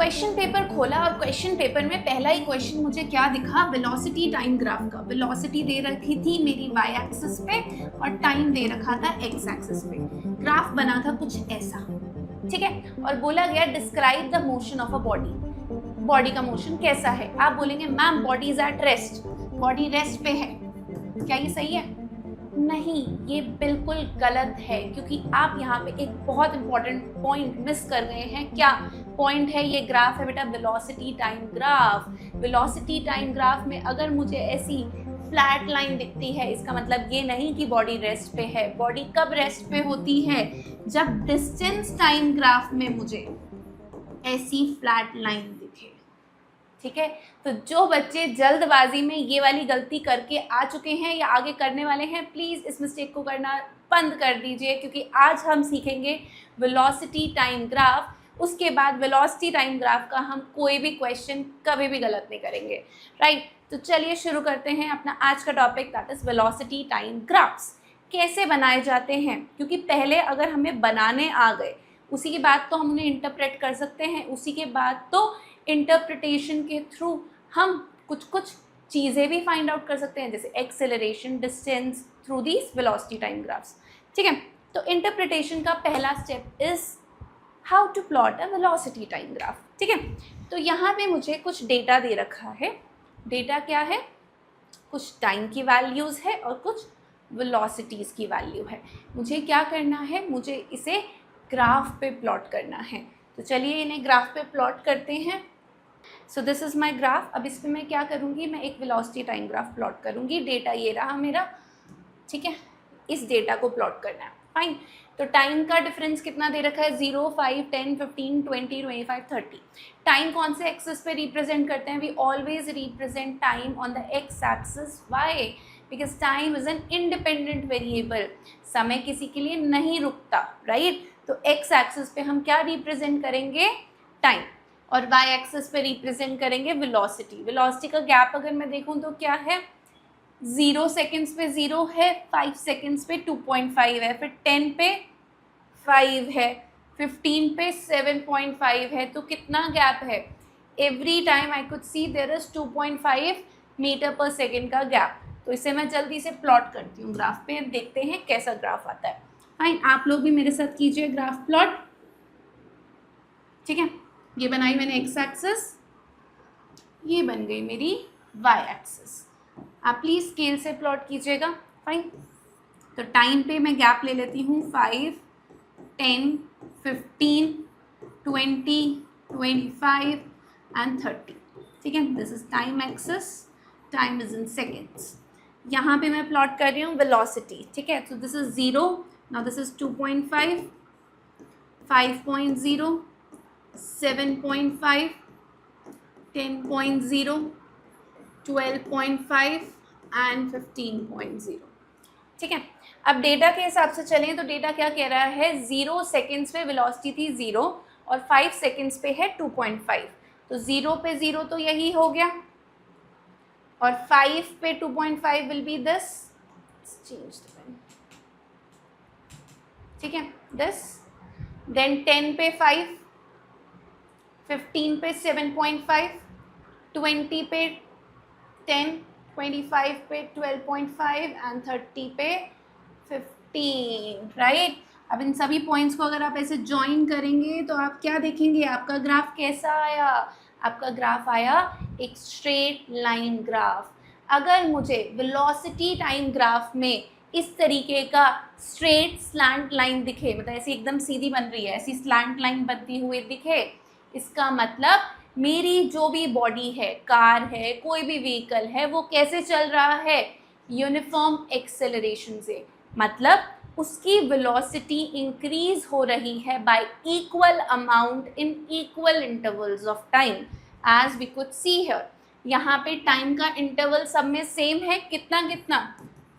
Question paper खोला और question paper में पहला ही क्वेश्चन मुझे क्या दिखा, वेलोसिटी टाइम ग्राफ का। वेलोसिटी दे रखी थी मेरी वाई एक्सिस पे और टाइम दे रखा था एक्स एक्सिस पे। ग्राफ बना था कुछ ऐसा, ठीक है, और बोला गया describe the motion of a body. Body का मोशन कैसा है? आप बोलेंगे ma'am body is at rest, body rest पे है। क्या ये सही है? नहीं, ये बिल्कुल गलत है, क्योंकि आप यहाँ पे एक बहुत इंपॉर्टेंट पॉइंट मिस कर गए हैं। क्या पॉइंट है? ये ग्राफ है बेटा velocity time graph. Velocity time graph में अगर मुझे ऐसी फ्लैट लाइन दिखती है, इसका मतलब ये नहीं कि बॉडी रेस्ट पे है। बॉडी कब रेस्ट पे होती है? जब डिस्टेंस टाइम ग्राफ में मुझे ऐसी फ्लैट लाइन दिखे, ठीक है। तो जो बच्चे जल्दबाजी में ये वाली गलती करके आ चुके हैं या आगे करने वाले हैं, प्लीज़ इस मिस्टेक को करना बंद कर दीजिए, क्योंकि आज हम सीखेंगे वेलोसिटी टाइम ग्राफ। उसके बाद वेलोसिटी टाइम ग्राफ का हम कोई भी क्वेश्चन कभी भी गलत नहीं करेंगे, राइट। तो चलिए शुरू करते हैं अपना आज का topic, that is velocity time graphs. कैसे बनाए जाते हैं? क्योंकि पहले अगर हमें बनाने आ गए, उसी के बाद तो हम उन्हें इंटरप्रेट कर सकते हैं, उसी के बाद तो इंटरप्रिटेशन के थ्रू हम कुछ कुछ चीज़ें भी फाइंड आउट कर सकते हैं, जैसे acceleration, distance, through these velocity time graphs, ठीक है। तो इंटरप्रिटेशन का पहला step is how to plot a velocity time graph, ठीक है। तो यहाँ पे मुझे कुछ डेटा दे रखा है। डेटा क्या है? कुछ टाइम की वैल्यूज़ है और कुछ वेलोसिटीज़ की वैल्यू है। मुझे क्या करना है? मुझे इसे ग्राफ पे प्लॉट करना है। तो चलिए इन्हें ग्राफ पे प्लॉट करते हैं। So this is my graph. अब इस पर मैं क्या करूँगी? मैं एक वेलोसिटी टाइम ग्राफ प्लॉट करूँगी। डेटा ये रहा मेरा, ठीक है। इस डेटा को प्लॉट करना है, फाइन। तो टाइम का डिफरेंस कितना दे रखा है? 0, 5, 10, 15, 20, 25, 30। टाइम कौन से एक्सिस पे रिप्रेजेंट करते हैं? We always represent time on the X axis. Why? Because time is an independent variable. समय किसी के लिए नहीं रुकता, राइट। तो एक्स एक्सिस पे हम क्या रिप्रेजेंट करेंगे? टाइम। और वाई एक्सिस पे रिप्रेजेंट करेंगे वेलोसिटी। वेलोसिटी का गैप अगर मैं देखूं तो क्या है? 0 सेकेंड्स पे 0 है, 5 सेकेंड्स पे 2.5 है, फिर 10 पे 5 है, 15 पे 7.5 है। तो कितना गैप है? Every time I could see there is 2.5 metre पर सेकेंड का गैप। तो इसे मैं जल्दी से प्लॉट करती हूँ ग्राफ पे, देखते हैं कैसा ग्राफ आता है। फाइन, आप लोग भी मेरे साथ कीजिए ग्राफ प्लॉट, ठीक है। ये बनाई मैंने एक्स एक्सिस, ये बन गई मेरी वाई एक्सिस। आप प्लीज़ स्केल से प्लॉट कीजिएगा, फाइन। तो टाइम पे मैं गैप ले लेती हूँ 5, 10, 15, 20, 25 एंड 30, ठीक है। This is time axis, time is in seconds. यहाँ पे मैं प्लॉट कर रही हूँ वेलोसिटी, ठीक है। तो this is 0, now this is 2.5, 5.0, 7.5, 10.0, 12.5 and 15.0, ठीक है। अब डेटा के हिसाब से चलें तो डेटा क्या कह रहा है? 0 सेकेंड्स पे वेलोसिटी थी 0 और 5 सेकेंड्स पे है 2.5। तो 0 पे 0 तो यही हो गया, और 5 पे 2.5 will be this, change the pen, ठीक है, दिस। देन 10 पे 5, 15 पे 7.5, 20 पे 10, 25 पे 12.5 एंड 30 पे 15, राइट। अब इन सभी पॉइंट्स को अगर आप ऐसे ज्वाइन करेंगे तो आप क्या देखेंगे? आपका ग्राफ कैसा आया? आपका ग्राफ आया एक स्ट्रेट लाइन ग्राफ। अगर मुझे वेलोसिटी टाइम ग्राफ में इस तरीके का स्ट्रेट स्लैंट लाइन दिखे, मतलब ऐसी एकदम सीधी बन रही है, ऐसी स्लैंट लाइन बनती हुई दिखे, इसका मतलब मेरी जो भी बॉडी है, कार है, कोई भी व्हीकल है, वो कैसे चल रहा है? यूनिफॉर्म एक्सेलरेशन से। मतलब उसकी वेलोसिटी इंक्रीज हो रही है by equal amount in equal intervals of time, as we could see here. यहाँ पे टाइम का इंटरवल सब में सेम है, कितना कितना?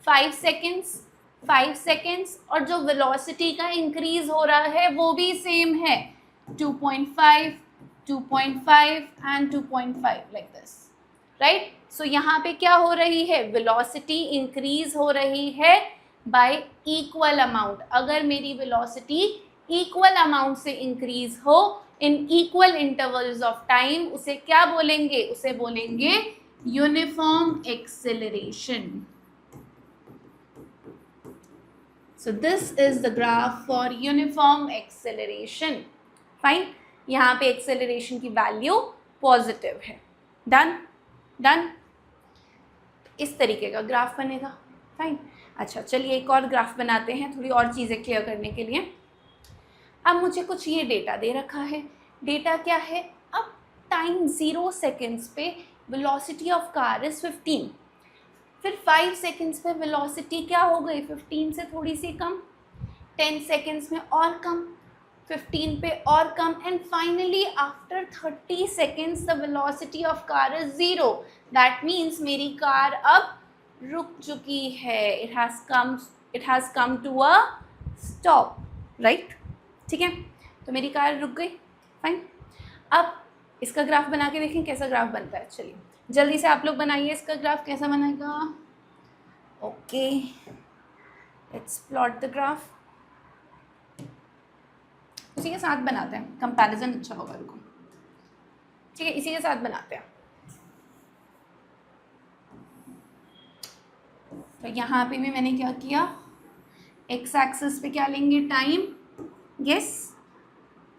5 सेकेंड्स, 5 सेकेंड्स, और जो वेलोसिटी का इंक्रीज हो रहा है वो भी सेम है, 2.5, 2.5 एंड 2.5 लाइक दिस, राइट। सो यहाँ पे क्या हो रही है? वेलोसिटी इंक्रीज हो रही है बाय इक्वल अमाउंट। अगर मेरी वेलोसिटी इक्वल अमाउंट से इंक्रीज हो इन इक्वल इंटरवल्स ऑफ टाइम, उसे क्या बोलेंगे? उसे बोलेंगे uniform acceleration. So this is the graph for uniform acceleration. Fine. यहाँ पे एक्सेलरेशन की वैल्यू पॉजिटिव है. Done done. इस तरीके का ग्राफ बनेगा. फाइन. अच्छा, चलिए एक और ग्राफ बनाते हैं थोड़ी और चीज़ें क्लियर करने के लिए. अब मुझे कुछ ये डेटा दे रखा है. डेटा क्या है? अब टाइम 0 सेकेंड्स पे वेलोसिटी ऑफ कार इज़ 15. फिर 5 सेकेंड्स पे वेलोसिटी क्या हो गई? 15 से थोड़ी सी कम. 10 सेकेंड्स में और कम. 15 पे और कम. And finally after 30 seconds the velocity of car is 0. That means मेरी कार अब रुक चुकी है. It has come to a stop. Right. ठीक है, तो मेरी कार रुक गई. फाइन. अब इसका ग्राफ बना के देखें कैसा ग्राफ बनता है. चलिए जल्दी से आप लोग बनाइए इसका ग्राफ. कैसा बनेगा? Okay, let's plot the graph. उसी के साथ बनाते हैं, कंपैरिजन अच्छा होगा. रुको, ठीक है, इसी के साथ बनाते हैं. तो यहाँ पे भी मैंने क्या किया? एक्स एक्सिस पे क्या लेंगे? टाइम. यस.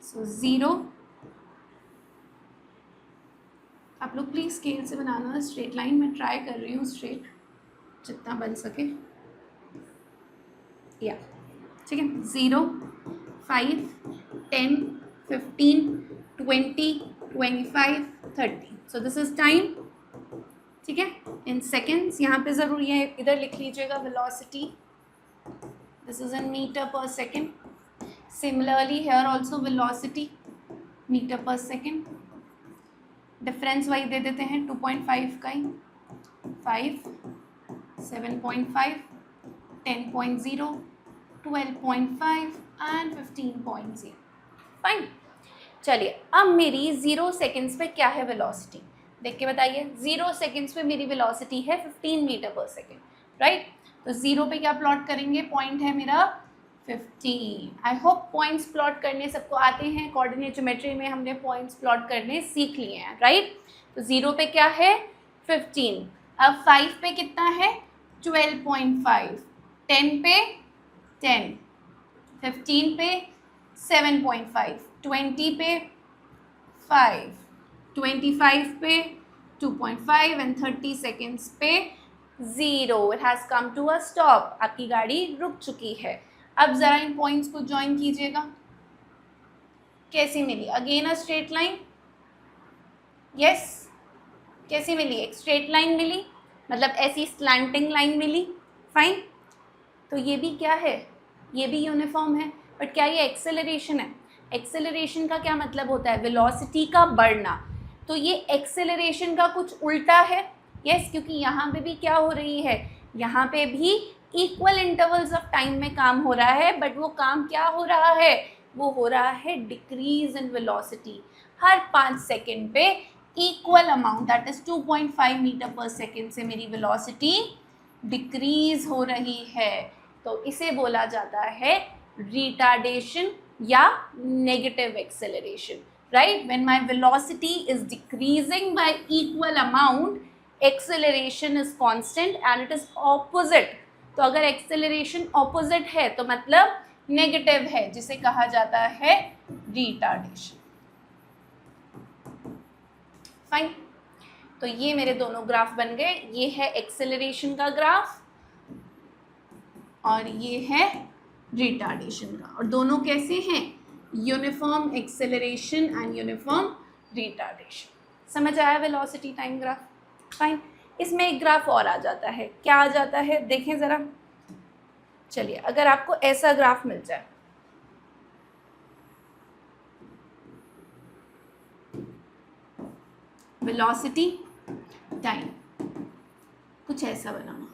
सो 0. आप लोग प्लीज़ स्केल से बनाना. स्ट्रेट लाइन में ट्राई कर रही हूँ, स्ट्रेट जितना बन सके. या ठीक है. 0, 5, 10, 15, 20, 25, 30. सो दिस इज टाइम. ठीक है, इन सेकेंड्स. यहाँ पे ज़रूर ये इधर लिख लीजिएगा velocity. This is in meter पर second. Similarly here also velocity meter पर सेकेंड. डिफरेंस वाइज दे देते हैं 2.5 का ही. 5, 7.5, 10.0, 12.5 एंड 15.0. फाइन. चलिए अब मेरी 0 सेकेंड्स पे क्या है वेलोसिटी? देख के बताइए. 0 सेकेंड्स पे मेरी वेलोसिटी है 15 मीटर पर सेकेंड. राइट. तो 0 पे क्या प्लॉट करेंगे? पॉइंट है मेरा 15. आई होप पॉइंट्स प्लॉट करने सबको आते हैं. कोऑर्डिनेट ज्योमेट्री में हमने पॉइंट्स प्लॉट करने सीख लिए हैं. राइट. तो 0 पे क्या है? 15. अब 5 पे कितना है? 12.5. 10 पे 10. 15 पे 7.5. 20 पे 5. 25 पे 2.5 एंड 30 सेकेंड्स पे 0. It has come to a stop. आपकी गाड़ी रुक चुकी है. अब ज़रा इन पॉइंट्स को ज्वाइन कीजिएगा. कैसी मिली? Again a straight line. Yes. कैसी मिली? एक स्ट्रेट लाइन मिली, मतलब ऐसी स्लैंटिंग लाइन मिली. फाइन. तो ये भी क्या है? ये भी यूनिफॉर्म है. बट क्या ये एक्सेलरेशन है? एक्सेलरेशन का क्या मतलब होता है? वेलोसिटी का बढ़ना. तो ये एक्सेलरेशन का कुछ उल्टा है. यस, क्योंकि यहाँ पे भी क्या हो रही है? यहाँ पे भी इक्वल इंटरवल्स ऑफ टाइम में काम हो रहा है. बट वो काम क्या हो रहा है? वो हो रहा है डिक्रीज इन वेलोसिटी. हर 5 सेकेंड पे equal amount, that is 2.5 metre पर सेकेंड से मेरी वेलोसिटी डिक्रीज हो रही है. तो इसे बोला जाता है रिटार्डेशन या negative acceleration. Right. When my velocity is decreasing by equal amount, acceleration is constant and it is opposite. तो अगर एक्सेलरेशन ऑपोजिट है तो मतलब नेगेटिव है, जिसे कहा जाता है रिटार्डेशन. फाइन. तो ये मेरे दोनों ग्राफ बन गए. ये है एक्सेलरेशन का ग्राफ और ये है रिटार्डेशन का. और दोनों कैसे हैं? Uniform acceleration and uniform retardation. समझ आया वेलोसिटी टाइम ग्राफ? फाइन. इसमें एक ग्राफ और आ जाता है. क्या आ जाता है? देखें ज़रा. चलिए, अगर आपको ऐसा ग्राफ मिल जाए, वेलोसिटी टाइम, कुछ ऐसा बनाना.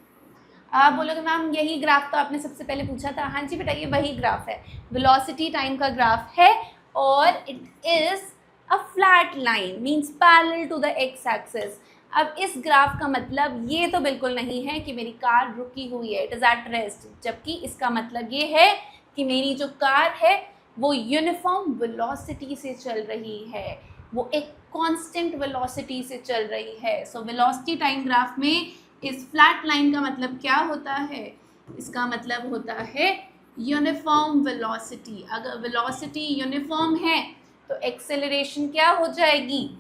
आप बोलोगे मैम यही ग्राफ तो आपने सबसे पहले पूछा था. हाँ जी बेटा, ये वही ग्राफ है. वेलोसिटी टाइम का ग्राफ है और it is a flat line, means parallel to the X axis. अब इस ग्राफ का मतलब ये तो बिल्कुल नहीं है कि मेरी कार रुकी हुई है, इट इज़ एट रेस्ट. जबकि इसका मतलब ये है कि मेरी जो कार है वो यूनिफॉर्म वेलोसिटी से चल रही है, वो एक कांस्टेंट वेलोसिटी से चल रही है। सो वेलोसिटी टाइम ग्राफ में इस फ्लैट लाइन का मतलब क्या होता है? इसका मतलब होता है यूनिफॉर्म वेलोसिटी। अगर वेलोसिटी यूनिफॉर्म है तो एक्सेलरेशन क्या हो जाएगी?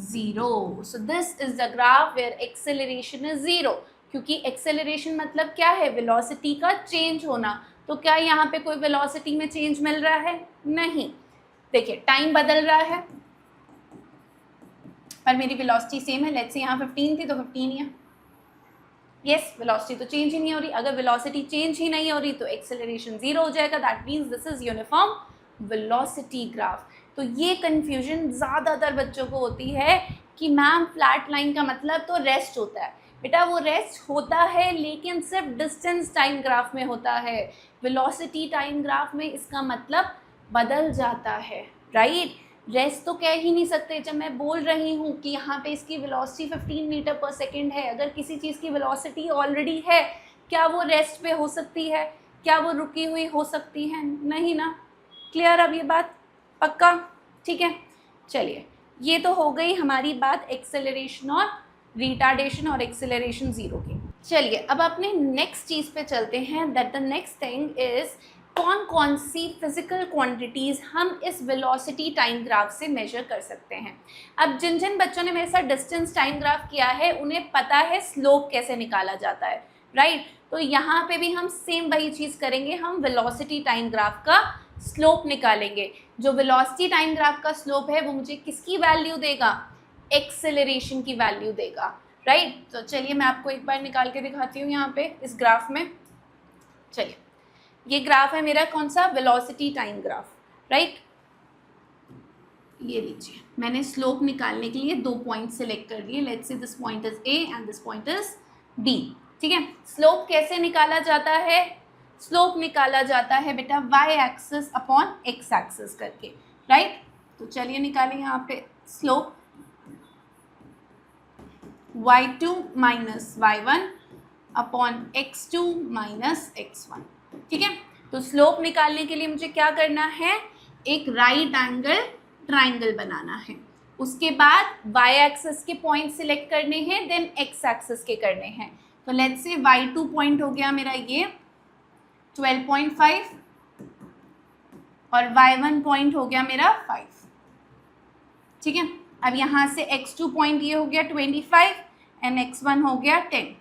Zero. So this is the graph where acceleration is zero, क्योंकि एक्सेलरेशन मतलब क्या है? वेलोसिटी का चेंज होना। तो क्या यहाँ पे कोई वेलोसिटी में चेंज मिल रहा है? नहीं। देखिए टाइम बदल रहा है पर मेरी वेलोसिटी सेम है। लेट्स से यहाँ 15 थी तो 15 ही है। यस, वेलोसिटी तो चेंज ही नहीं हो रही। अगर वेलोसिटी चेंज ही नहीं हो रही तो एक्सेलरेशन ज़ीरो हो जाएगा। That means this is uniform velocity graph. तो ये कन्फ्यूजन ज़्यादातर बच्चों को होती है कि मैम फ्लैट लाइन का मतलब तो रेस्ट होता है। बेटा वो रेस्ट होता है लेकिन सिर्फ डिस्टेंस टाइम ग्राफ में होता है। वेलोसिटी टाइम ग्राफ में इसका मतलब बदल जाता है, राइट? रेस्ट तो कह ही नहीं सकते। जब मैं बोल रही हूँ कि यहाँ पे इसकी वेलोसिटी 15 मीटर पर सेकेंड है, अगर किसी चीज़ की वेलोसिटी ऑलरेडी है, क्या वो रेस्ट पे हो सकती है? क्या वो रुकी हुई हो सकती है? नहीं ना। क्लियर अब ये बात? पक्का? ठीक है, चलिए ये तो हो गई हमारी बात एक्सेलरेशन और रिटार्डेशन और एक्सेलरेशन ज़ीरो की। चलिए अब अपने नेक्स्ट चीज़ पे चलते हैं। That the next thing is कौन कौन सी फिजिकल क्वांटिटीज़ हम इस वेलोसिटी टाइम ग्राफ से मेजर कर सकते हैं। अब जिन जिन बच्चों ने मेरे साथ डिस्टेंस टाइम ग्राफ किया है उन्हें पता है स्लोप कैसे निकाला जाता है, राइट? तो यहाँ पे भी हम सेम वही चीज़ करेंगे, हम वेलोसिटी टाइम ग्राफ का स्लोप निकालेंगे। जो वेलोसिटी टाइम ग्राफ का स्लोप है वो मुझे किसकी वैल्यू देगा? एक्सेलरेशन की वैल्यू देगा, राइट? तो चलिए मैं आपको एक बार निकाल के दिखाती हूँ यहाँ पे इस ग्राफ में। चलिए ये ग्राफ है मेरा कौन सा? Velocity time graph, right? ये लीजिए मैंने स्लोप निकालने के लिए 2 पॉइंट सेलेक्ट कर दिए। Let's say this point is A and this point is B. ठीक है, स्लोप कैसे निकाला जाता है? स्लोप निकाला जाता है बेटा y axis upon x axis करके, राइट? तो चलिए निकालें यहाँ पे slope y2 minus y1 upon x2 minus x1। ठीक है, तो स्लोप निकालने के लिए मुझे क्या करना है? एक राइट एंगल ट्राइंगल बनाना है। उसके बाद y एक्सिस के पॉइंट सिलेक्ट करने हैं, देन x एक्सिस के करने हैं। तो लेट्स से y2 पॉइंट हो गया मेरा ये 12.5 और y1 पॉइंट हो गया मेरा 5। ठीक है, अब यहाँ से x2 पॉइंट ये हो गया 25 एंड x1 हो गया 10।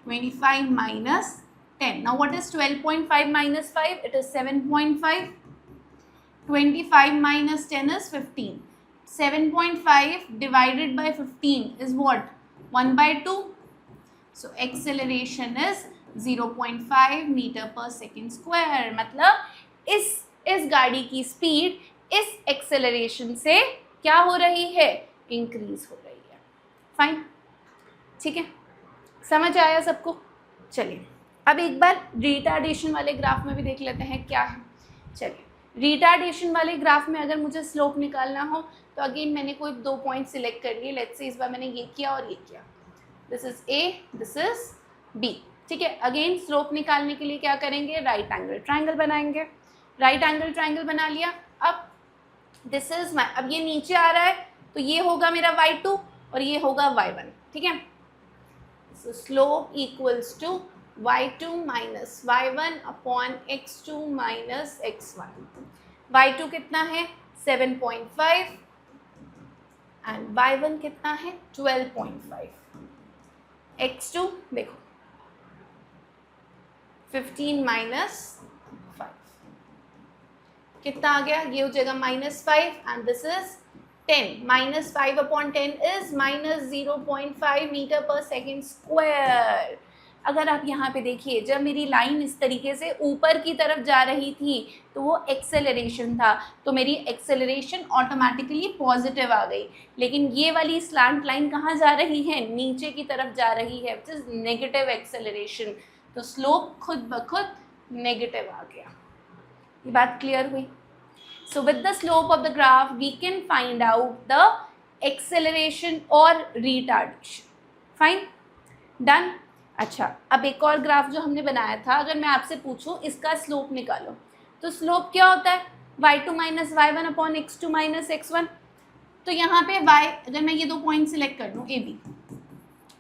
25 minus 10. Now what is 12.5 minus 5? It is 7.5. 25 minus 10 is 15. 7.5 divided by 15 is what? 1 by 2. So acceleration is 0.5 metre पर सेकेंड स्क्वायर। मतलब इस गाड़ी की स्पीड इस एक्सेलरेशन से क्या हो रही है? इंक्रीज हो रही है। फाइन, ठीक है, समझ आया सबको? चलिए अब एक बार रिटार्डेशन वाले ग्राफ में भी देख लेते हैं क्या है। चलिए रिटार्डेशन वाले ग्राफ में अगर मुझे स्लोप निकालना हो तो अगेन मैंने कोई 2 पॉइंट सिलेक्ट कर लिए। लेट्स से इस बार मैंने ये किया और ये किया। This is A, this is B. ठीक है, अगेन स्लोप निकालने के लिए क्या करेंगे? राइट एंगल ट्राइंगल बनाएंगे। राइट एंगल ट्राइंगल बना लिया। अब दिस इज माई, अब ये नीचे आ रहा है तो ये होगा मेरा y2 और ये होगा y1। ठीक है, so slope equals to y2 minus y1 upon x2 minus x1। y2 कितना है? 7.5 and y1 कितना है? 12.5। x2 देखो 15 minus 5 कितना आ गया? ये हो जाएगा -5 and this is 10। Minus 5 upon 10 is minus 0.5 metre पर सेकेंड स्क्वायर। अगर आप यहाँ पे देखिए, जब मेरी लाइन इस तरीके से ऊपर की तरफ जा रही थी तो वो एक्सेलरेशन था, तो मेरी एक्सेलरेशन ऑटोमेटिकली पॉजिटिव आ गई। लेकिन ये वाली स्लैंट लाइन कहाँ जा रही है? नीचे की तरफ जा रही है, विच इज नेगेटिव एक्सेलरेशन। तो स्लोप खुद ब खुद नेगेटिव आ गया। ये बात क्लियर हुई? So with the slope of the graph, we can find out the acceleration or retardation. Fine, done. अच्छा, अब एक और ग्राफ जो हमने बनाया था, अगर मैं आपसे पूछूं इसका स्लोप निकालो, तो स्लोप क्या होता है? y2 minus y1 upon x2 minus x1। तो यहाँ पे y, अगर मैं ये दो पॉइंट सिलेक्ट कर लूँ ए बी,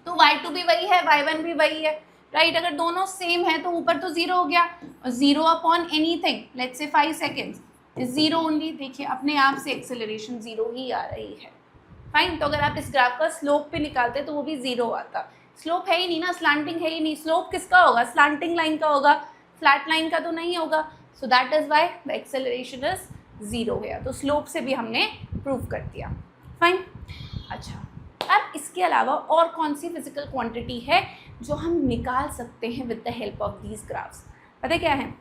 तो y2 भी वही है, y1 भी वही है, राइट। अगर दोनों सेम है तो ऊपर तो जीरो हो गया, और zero upon anything let's say 5 seconds is zero only. देखिए अपने आप से एक्सेलरेशन जीरो ही आ रही है, फाइन। तो अगर आप इस ग्राफ का स्लोप पे निकालते तो वो भी जीरो आता। स्लोप है ही नहीं ना, स्लांटिंग है ही नहीं, स्लोप किसका होगा, स्लांटिंग लाइन का होगा, फ्लैट लाइन का तो नहीं होगा। So that is why the acceleration is zero है। तो स्लोप से भी हमने प्रूव कर दिया, फाइन। अच्छा, अब इसके अलावा और कौन सी फिजिकल क्वांटिटी है जो हम निकाल सकते हैं with the help of these graphs? पता क्या है?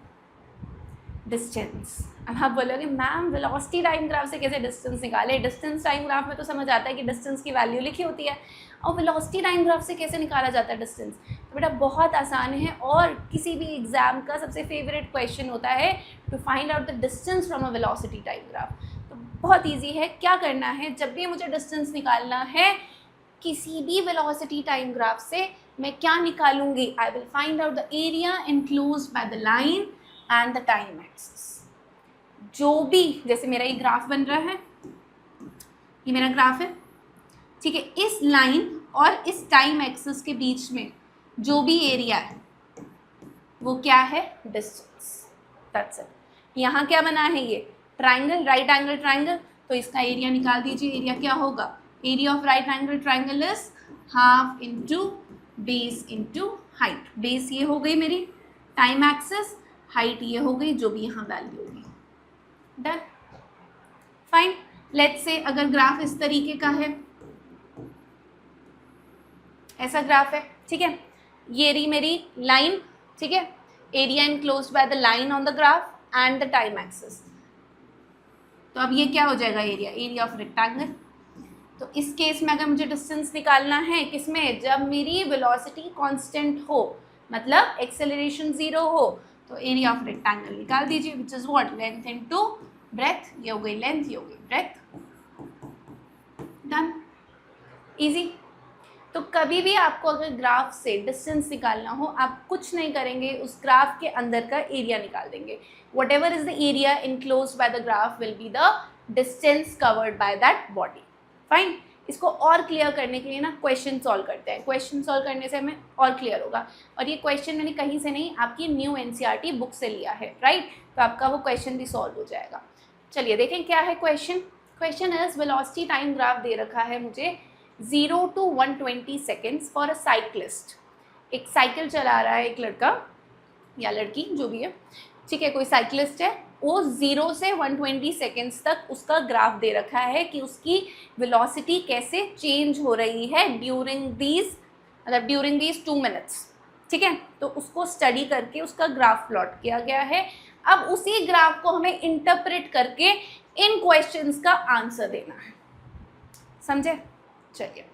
डिस्टेंस। अब आप बोलोगे मैम वेलोसिटी टाइम ग्राफ से कैसे डिस्टेंस निकाले? डिस्टेंस टाइम ग्राफ में तो समझ आता है कि डिस्टेंस की वैल्यू लिखी होती है, और वेलोसिटी टाइम ग्राफ से कैसे निकाला जाता है डिस्टेंस? तो बेटा बहुत आसान है, और किसी भी एग्जाम का सबसे फेवरेट क्वेश्चन होता है to find out the distance from a velocity time graph. तो बहुत ईजी है। क्या करना है, जब भी मुझे डिस्टेंस निकालना है किसी भी वेलोसिटी टाइम ग्राफ से, मैं क्या निकालूंगी? I will find out the area enclosed by the line and the time axis. जो भी, जैसे मेरा ये ग्राफ बन रहा है, ये मेरा ग्राफ है, ठीक है, इस लाइन और इस टाइम एक्सिस के बीच में जो भी एरिया है वो क्या है? डिस्टेंस। That's it. यहाँ क्या बना है? ये ट्राइंगल, राइट एंगल ट्राइंगल, तो इसका एरिया निकाल दीजिए। एरिया क्या होगा? Area of right angle triangle is half into base into height. Base ये हो गई मेरी टाइम एक्सिस, हाइट ये हो गई जो भी यहाँ वैल्यू होगी। Done, fine. लेट्स से अगर ग्राफ इस तरीके का है, ऐसा ग्राफ है, ठीक है, ये रही मेरी लाइन, ठीक है, area enclosed by the line on the graph and the time axis. तो अब ये क्या हो जाएगा? Area of rectangle. तो इस केस में अगर मुझे डिस्टेंस निकालना है किसमें? जब मेरी वेलोसिटी कांस्टेंट हो, मतलब एक्सेलरेशन जीरो हो, तो एरिया ऑफ रेक्टेंगल निकाल दीजिए, which is what? Length into breadth. ये हो गई लेंथ, ये हो गई ब्रेथ। Done, easy. तो कभी भी आपको अगर ग्राफ से डिस्टेंस निकालना हो, आप कुछ नहीं करेंगे, उस ग्राफ के अंदर का एरिया निकाल देंगे। What ever is the area enclosed by the graph will be the distance covered by that body, fine. इसको और क्लियर करने के लिए ना क्वेश्चन सॉल्व करते हैं। क्वेश्चन सॉल्व करने से हमें और क्लियर होगा। और ये क्वेश्चन मैंने कहीं से नहीं, आपकी न्यू एनसीईआरटी बुक से लिया है, राइट। तो आपका वो क्वेश्चन भी सॉल्व हो जाएगा। चलिए देखें क्या है question. Question is velocity time graph दे रखा है मुझे 0 to 120 seconds for a cyclist. एक साइकिल चला रहा है एक लड़का या लड़की, जो भी है, ठीक है, कोई साइक्लिस्ट है, वो 0 से 120 सेकेंड्स तक उसका ग्राफ दे रखा है कि उसकी वेलोसिटी कैसे चेंज हो रही है ड्यूरिंग दीज 2 मिनट्स, ठीक है। तो उसको स्टडी करके उसका ग्राफ प्लॉट किया गया है। अब उसी ग्राफ को हमें इंटरप्रेट करके इन क्वेश्चंस का आंसर देना है, समझे? चलिए,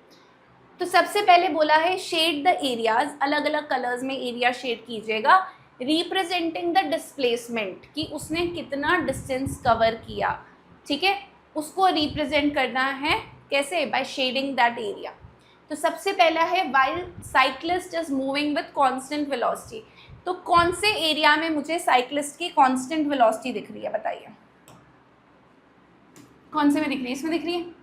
तो सबसे पहले बोला है शेड द एरियाज, अलग अलग कलर्स में एरिया शेड कीजिएगा, रिप्रेजेंटिंग द डिस्प्लेसमेंट, कि उसने कितना डिस्टेंस कवर किया, ठीक है, उसको रिप्रेजेंट करना है कैसे? By shading that area. तो सबसे पहला है while cyclist is moving with constant velocity. तो कौन से एरिया में मुझे साइक्लिस्ट की कांस्टेंट वेलोसिटी दिख रही है? बताइए, कौन से में दिख रही है? इसमें दिख रही है,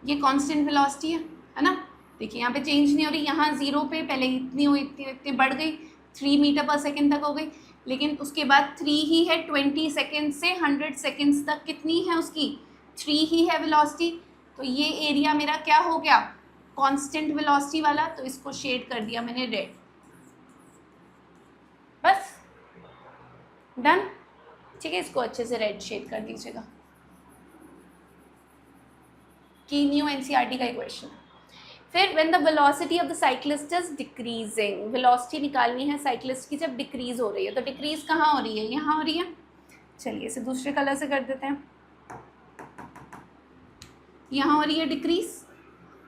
ये कांस्टेंट वेलोसिटी है ना। देखिए यहाँ पे चेंज नहीं हो रही, यहाँ 0 पे पहले इतनी हुई, इतनी बढ़ गई, 3 मीटर पर सेकेंड तक हो गई, लेकिन उसके बाद 3 ही है। 20 सेकेंड से 100 सेकेंड्स तक कितनी है उसकी? 3 ही है वेलोसिटी। तो ये एरिया मेरा क्या हो गया? कांस्टेंट वेलोसिटी वाला। तो इसको शेड कर दिया मैंने रेड, बस डन, ठीक है। इसको अच्छे से रेड शेड कर दीजिएगा कि न्यू एनसीईआरटी का क्वेश्चन। फिर when the velocity of the cyclist is decreasing, velocity निकालनी है साइक्लिस्ट की जब डिक्रीज हो रही है। तो डिक्रीज कहाँ हो रही है? यहाँ हो रही है। चलिए इसे दूसरे कलर से कर देते हैं, यहाँ हो रही है डिक्रीज,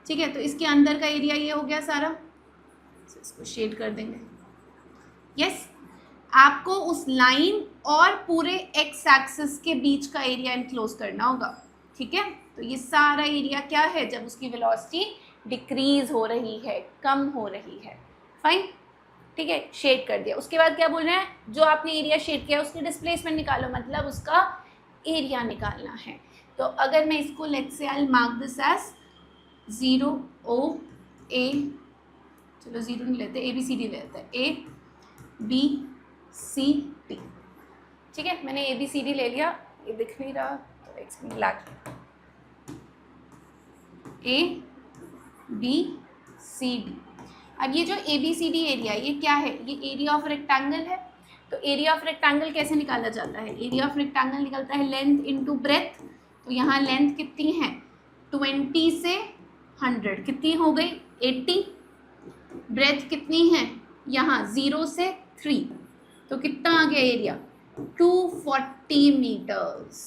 ठीक है। तो इसके अंदर का एरिया ये हो गया सारा, इसको शेड कर देंगे। यस, आपको उस लाइन और पूरे एक्स एक्सिस के बीच का एरिया इनक्लोज करना होगा, ठीक है। तो ये सारा एरिया क्या है? जब उसकी वेलोसिटी डिक्रीज हो रही है, कम हो रही है, फाइन। ठीक है, शेड कर दिया। उसके बाद क्या बोल रहे हैं, जो आपने एरिया शेड किया उसकी डिस्प्लेसमेंट निकालो, मतलब उसका एरिया निकालना है। तो अगर मैं इसको let's say I mark this as 0 O A, चलो 0 नहीं लेते, ABCD लेते हैं, ABCD, ठीक है। मैंने ABCD ले लिया, ये दिख नहीं रहा तो इट्स ब्लैक, ABCD। अब ये जो ABCD एरिया, ये क्या है, ये एरिया ऑफ रेक्टेंगल है। तो एरिया ऑफ रेक्टेंगल कैसे निकाला जाता है, एरिया ऑफ रेक्टेंगल निकलता है लेंथ इनटू ब्रेथ। तो यहाँ लेंथ कितनी है, 20 से 100 कितनी हो गई, 80। ब्रेथ कितनी है, यहाँ 0 से 3, तो कितना आ गया area, 240 meters,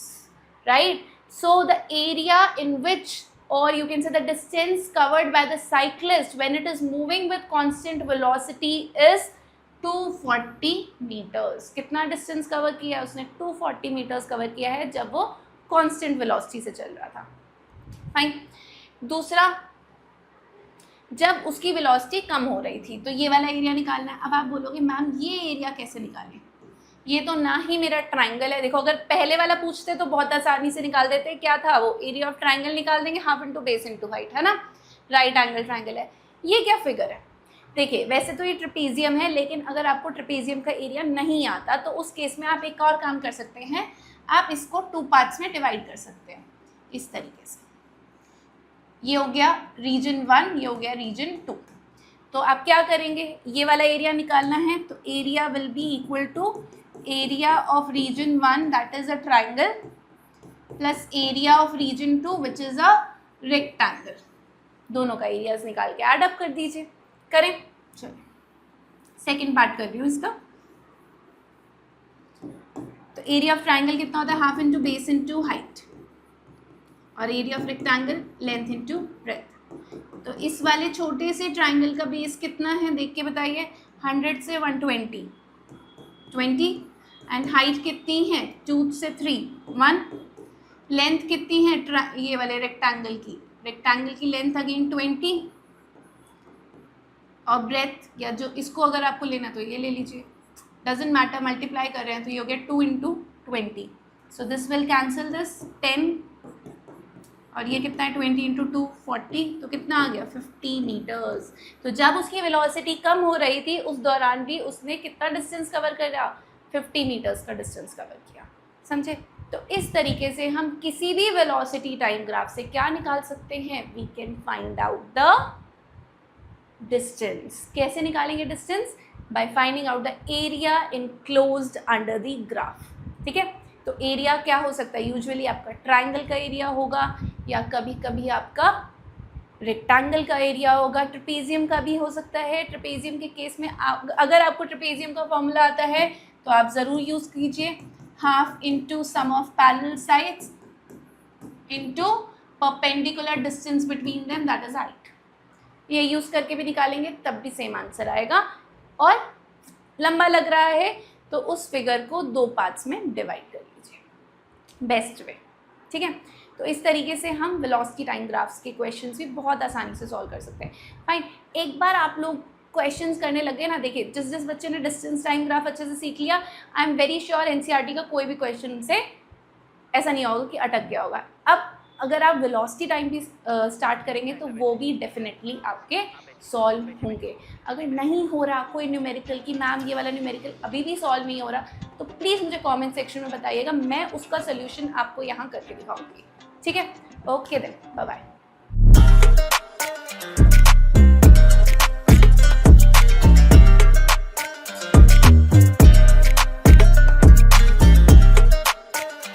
right? So the area in which, or you can say the distance covered by the cyclist when it is moving with constant velocity is 240 meters. कितना डिस्टेंस कवर किया है उसने, 240 meters कवर किया है जब वो constant velocity से चल रहा था। फाइन। दूसरा, जब उसकी वेलोसिटी कम हो रही थी, तो ये वाला एरिया निकालना है। अब आप बोलोगे मैम ये एरिया कैसे निकालें, ये तो ना ही मेरा ट्राइंगल है। देखो, अगर पहले वाला पूछते तो बहुत आसानी से निकाल देते, क्या था वो, एरिया ऑफ ट्राइंगल निकाल देंगे, half into base into height, है ना, राइट एंगल ट्राइंगल है। ये क्या फिगर है, देखिए वैसे तो ये ट्रेपेजियम है, लेकिन अगर आपको ट्रेपेजियम का एरिया नहीं आता तो उस केस में आप एक और काम कर सकते हैं, आप इसको 2 पार्ट्स में डिवाइड कर सकते हैं इस तरीके से। ये हो गया रीजन 1, ये हो गया रीजन 2। तो आप क्या करेंगे, ये वाला एरिया निकालना है, तो area will be equal to area of region 1 that is a triangle plus area of region 2 which is a rectangle. दोनों का एरियाज निकाल के ऐड अप कर दीजिए। करें, चलिए सेकेंड पार्ट कर रही हूँ इसका। तो एरिया ऑफ ट्राइंगल कितना होता है, half into base into height, और area of rectangle length into breadth. तो इस वाले छोटे से ट्राइंगल का बेस कितना है, देख के बताइए, 100 से 120, 20, एंड हाइट कितनी है, 2 से 3, 1। लेंथ कितनी है ये वाले रेक्टेंगल की लेंथ अगेन 20, और ब्रेथ, या जो इसको अगर आपको लेना तो ये ले लीजिए, डजेंट मैटर, मल्टीप्लाई कर रहे हैं तो ये हो गया 2 into 20। So this will cancel this 10, और ये कितना है 20 इंटू 2 40, तो कितना आ गया 50 मीटर्स। तो जब उसकी वेलोसिटी कम हो रही थी उस दौरान भी उसने कितना डिस्टेंस कवर करा, 50 मीटर्स का डिस्टेंस कवर किया, समझे। तो इस तरीके से हम किसी भी वेलोसिटी टाइम ग्राफ से क्या निकाल सकते हैं, we can find out the distance. कैसे निकालेंगे distance, by finding out the area enclosed under the graph, ठीक है। तो एरिया क्या हो सकता है, यूजुअली आपका ट्राइंगल का एरिया होगा, या कभी कभी आपका रेक्टेंगल का एरिया होगा, ट्रेपेजियम का भी हो सकता है। ट्रेपेजियम के केस में अगर आपको ट्रेपेजियम का फॉर्मूला आता है तो आप ज़रूर यूज़ कीजिए, half into sum of parallel sides into perpendicular distance between them that is height. ये यूज़ करके भी निकालेंगे तब भी सेम आंसर आएगा। और लंबा लग रहा है तो उस फिगर को 2 पार्ट्स में डिवाइड कर लीजिए, बेस्ट वे, ठीक है। तो इस तरीके से हम वेलोसिटी टाइम ग्राफ्स के क्वेश्चंस भी बहुत आसानी से सॉल्व कर सकते हैं। फाइन, एक बार आप लोग क्वेश्चंस करने लगे ना, देखिए जिस बच्चे ने डिस्टेंस टाइम ग्राफ अच्छे से सीख लिया, I am very sure NCERT का कोई भी क्वेश्चन से ऐसा नहीं होगा कि अटक गया होगा। अब अगर आप वेलोसिटी टाइम भी स्टार्ट करेंगे तो वो भी डेफिनेटली आपके सॉल्व होंगे। अगर नहीं हो रहा कोई न्यूमेरिकल की मैम ये वाला न्यूमेरिकल अभी भी सॉल्व नहीं हो रहा, तो प्लीज़ मुझे कमेंट सेक्शन में बताइएगा, मैं उसका सोल्यूशन आपको यहाँ करके दिखाऊंगी, ठीक है। Okay then, bye bye.